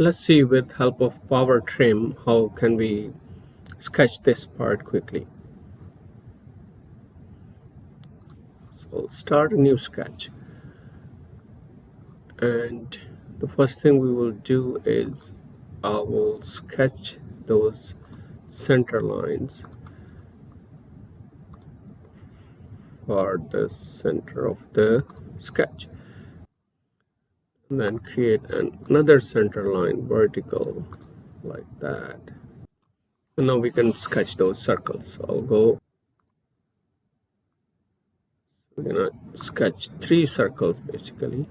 Let's see with help of power trim how can we sketch this part quickly. So I'll start a new sketch, and the first thing we will do is I will sketch those center lines for the center of the sketch, and then create another center line vertical like that. And now we can sketch those circles. So I'll go, we're gonna sketch 3 circles basically.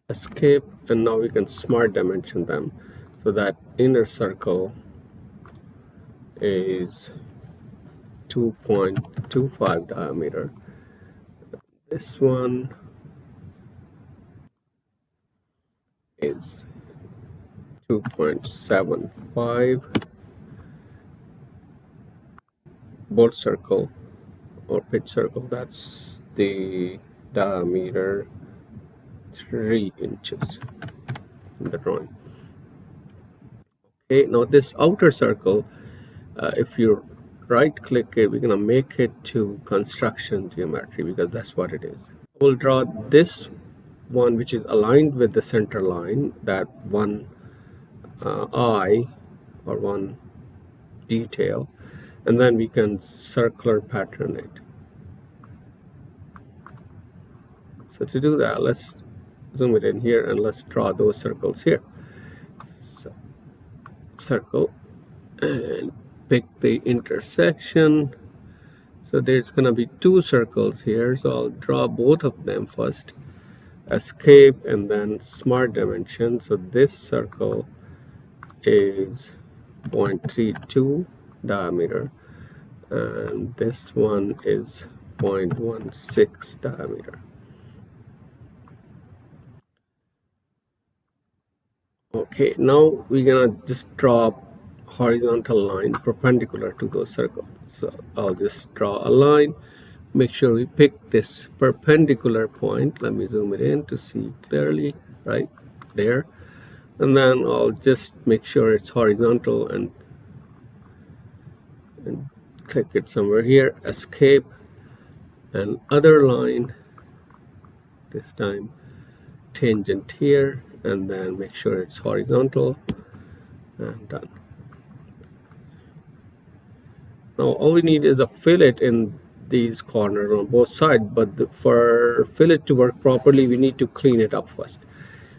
Escape, and now we can smart dimension them. So that inner circle is 2.25 diameter. This one is 2.75. Bolt circle or pitch circle, that's the diameter 3 inches in the drawing. Okay, now this outer circle, if you right click it, we're gonna make it to construction geometry because that's what it is. We'll draw this one which is aligned with the center line, that one eye or one detail, and then we can circular pattern it. So to do that, let's zoom it in here and let's draw those circles here. So circle and pick the intersection. So there's gonna be 2 circles here, so I'll draw both of them first. Escape and then smart dimension. So this circle is 0.32 diameter and this one is 0.16 diameter. Okay, now we're gonna just draw horizontal line perpendicular to those circles. So I'll just draw a line, make sure we pick this perpendicular point. Let me zoom it in to see clearly, right there. And then I'll just make sure it's horizontal and click it somewhere here. Escape and other line, this time tangent here, and then make sure it's horizontal, and done. Now all we need is a fillet in these corners on both sides, but for fillet to work properly we need to clean it up first.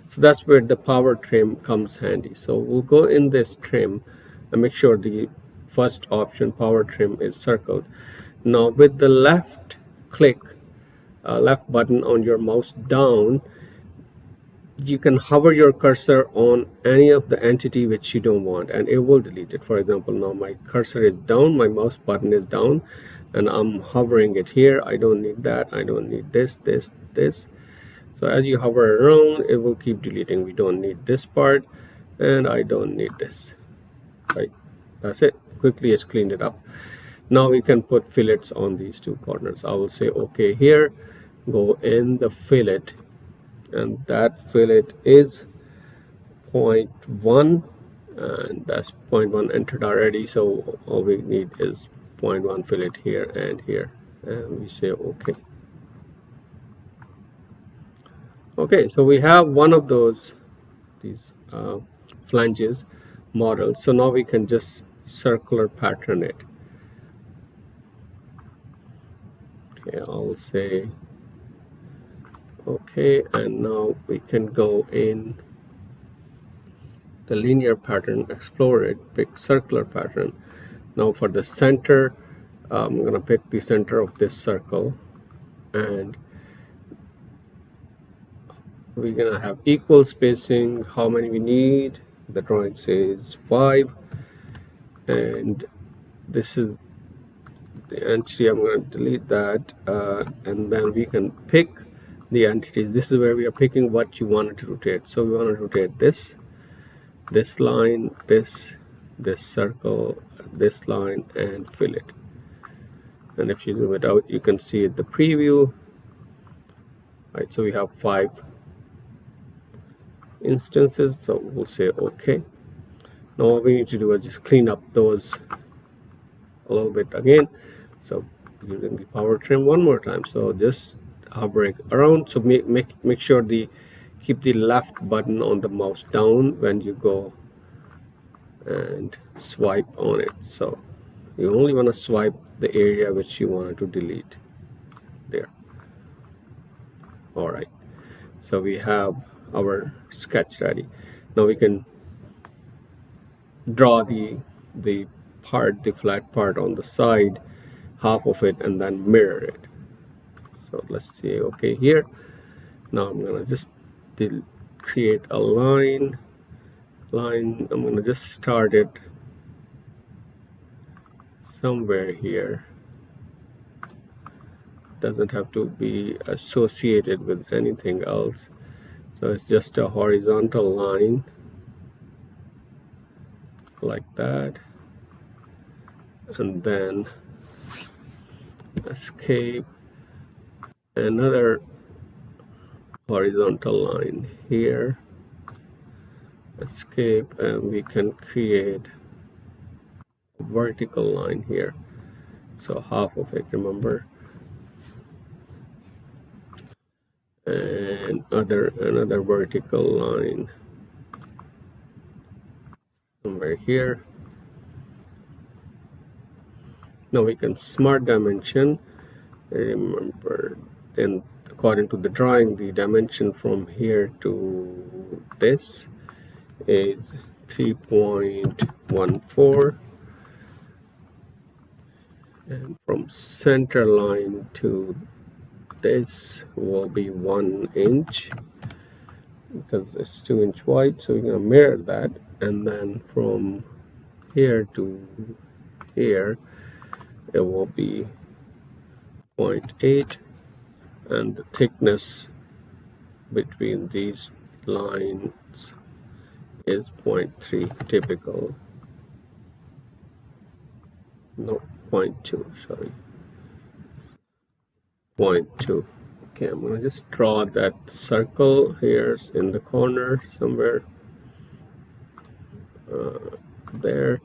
So that's where the power trim comes handy. So we'll go in this trim and make sure the first option, power trim, is circled. Now with the left click, left button on your mouse down, you can hover your cursor on any of the entity which you don't want and it will delete it. For example, now my cursor is down, my mouse button is down, and I'm hovering it here. I don't need that, I don't need this. So as you hover around, it will keep deleting. We don't need this part, and I don't need this. Right, that's it. Quickly it's cleaned it up. Now we can put fillets on these 2 corners. I will say okay here, go in the fillet, and that fillet is 0.1, and that's 0.1 entered already. So all we need is 0.1 fillet here and here, and we say okay. Okay, so we have one of these flanges modeled. So now we can just circular pattern it. Okay, I'll say okay, and now we can go in the linear pattern, explore it, pick circular pattern. Now for the center, I'm gonna pick the center of this circle, and we're gonna have equal spacing. How many we need? The drawing says 5, and this is the entity. I'm going to delete that, and then we can pick the entities. This is where we are picking what you want to rotate. So we want to rotate this line, this circle, this line, and fill it. And if you zoom it out, you can see the preview. right? So we have 5 instances, so we'll say okay. Now all we need to do is just clean up those a little bit again. So using the power trim one more time, so just hovering around, so make sure the keep the left button on the mouse down when you go and swipe on it. So you only want to swipe the area which you wanted to delete there. All right, so we have our sketch ready. Now we can draw the the flat part on the side, half of it, and then mirror it. So let's see, okay, here. Now I'm gonna just create a line. I'm gonna just start it somewhere here. Doesn't have to be associated with anything else. So it's just a horizontal line like that, and then escape, another horizontal line here, escape, and we can create a vertical line here, so half of it, remember, and another vertical line somewhere here. Now we can smart dimension. Remember, and according to the drawing, the dimension from here to this is 3.14, and from center line to this will be 1 inch because it's 2 inch wide, so we're going to mirror that, and then from here to here it will be 0.8, and the thickness between these lines is 0.3, typical, no, 0.2, sorry, 0.2. Okay, I'm gonna just draw that circle here in the corner somewhere, there.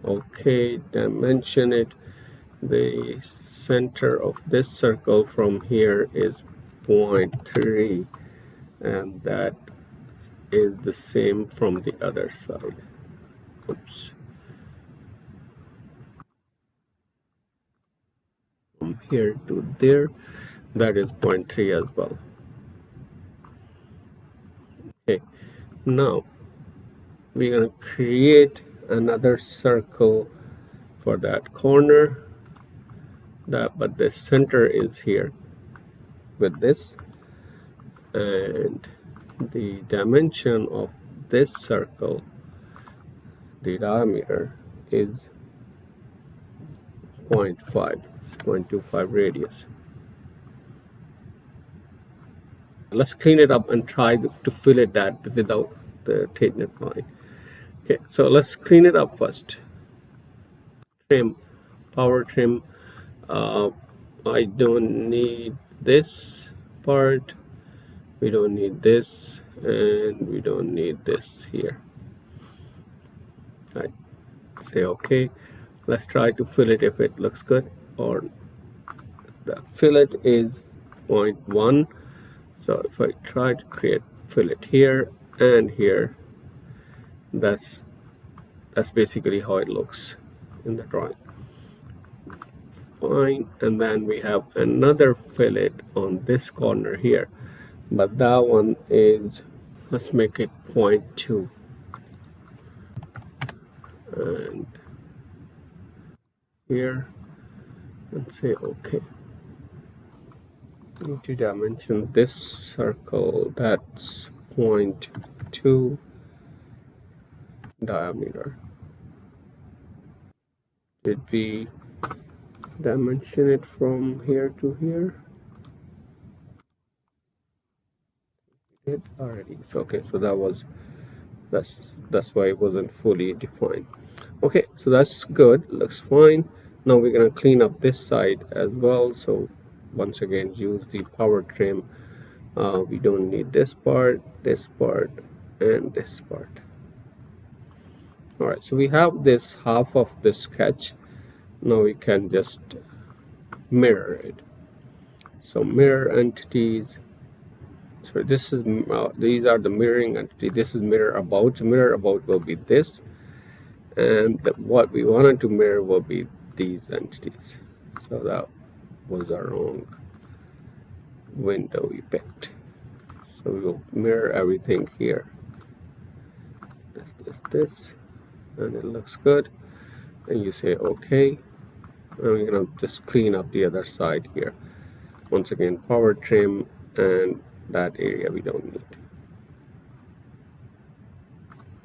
Okay, dimension it. The center of this circle from here is 0.3, and that is the same from the other side. Oops. From here to there, that is 0.3 as well. Okay, now we're going to create another circle for that corner, but the center is here with this, and the dimension of this circle, the diameter, is 0.5, 0.25 radius. Let's clean it up and try to fill it that without the tapered line. Okay, so let's clean it up first. Trim, power trim. I don't need this part, we don't need this, and we don't need this here. Right, say okay. Let's try to fill it if it looks good, or the fillet is 0.1. So if I try to create fillet here and here, that's basically how it looks in the drawing. Fine, and then we have another fillet on this corner here, but that one is, let's make it 0.2, and here, and say okay. Need to dimension this circle, that's 0.2 diameter. Did we dimension it from here to here? We did already. So okay, so that's why it wasn't fully defined. Okay, so that's good, looks fine. Now we're gonna clean up this side as well. So once again use the power trim. We don't need this part, and this part. All right, so we have this half of the sketch. Now we can just mirror it. So mirror entities. So this is these are the mirroring entity. This is mirror about. So mirror about will be this, and what we wanted to mirror will be these entities. So that was our wrong window we picked. So we will mirror everything here. This, and it looks good. And you say OK. And we're gonna just clean up the other side here. Once again, power trim, and that area we don't need.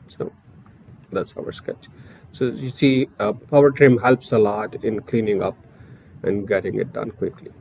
So that's our sketch. So you see, power trim helps a lot in cleaning up and getting it done quickly.